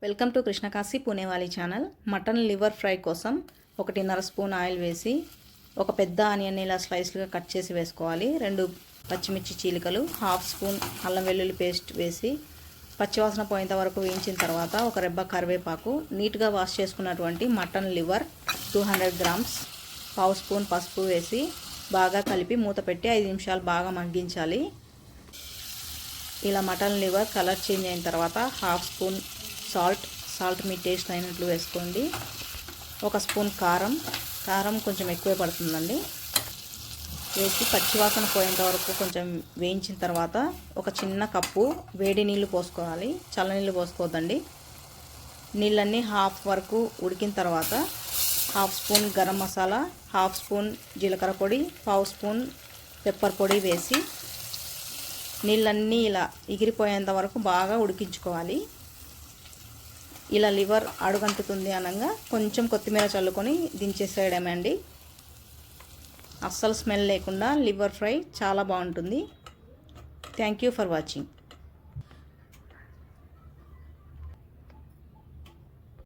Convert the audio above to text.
Welcome to Krishnakashi Punewali channel. Mutton liver fry కోసం 1.5 spoon oil వేసి ఒక పెద్ద ఆనియన్ ఇలా స్లైస్లుగా కట్ చేసి వేసుకోవాలి. 2 పచ్చిమిర్చి చీలికలు, 1/2 స్పూన్ అల్లం వెల్లుల్లి పేస్ట్ వేసి పచ్చివాసన పోయేంత వరకు వేయించిన తర్వాత ఒక రెబ్బ కరివేపాకు, నీట్గా వాష్ చేసుకున్నటువంటి మటన్ లివర్ 200 గ్రామ్స్, 1/2 స్పూన్ పసుపు వేసి బాగా కలిపి మూత పెట్టి 5 నిమిషాలు బాగా మగ్గించాలి. ఇలా మటన్ లివర్ కలర్ చేంజ్ అయిన తర్వాత 1/2 స్పూన్ సాల్ట్ మీ టేస్ట్ అయినట్లు వేసుకోండి. 1 స్పూన్ కారం కొంచెం ఎక్కువే పడుతుందండి. వేసి పచ్చివాసన పోయేంత వరకు కొంచెం వేయించిన తర్వాత ఒక చిన్న కప్పు వేడి నీళ్ళు పోసుకోవాలి. చల్లనీళ్ళు పోసుకోవద్దండి. నీళ్ళన్నీ హాఫ్ వరకు ఉడికిన తర్వాత 1/2 స్పూన్ గరం మసాలా, 1/2 స్పూన్ జీలకర్ర పొడి, 1/2 స్పూన్ పెప్పర్ పొడి వేసి నీళ్ళన్నీ ఇలా ఎగిరిపోయేంత వరకు బాగా ఉడికించుకోవాలి. ఇలా లివర్ అడుగంటుతుంది అనగా కొంచెం కొత్తిమీర చల్లుకొని దించేసేయడమే. అస్సలు స్మెల్ లేకుండా లివర్ ఫ్రై చాలా బాగుంటుంది. Thank you for watching.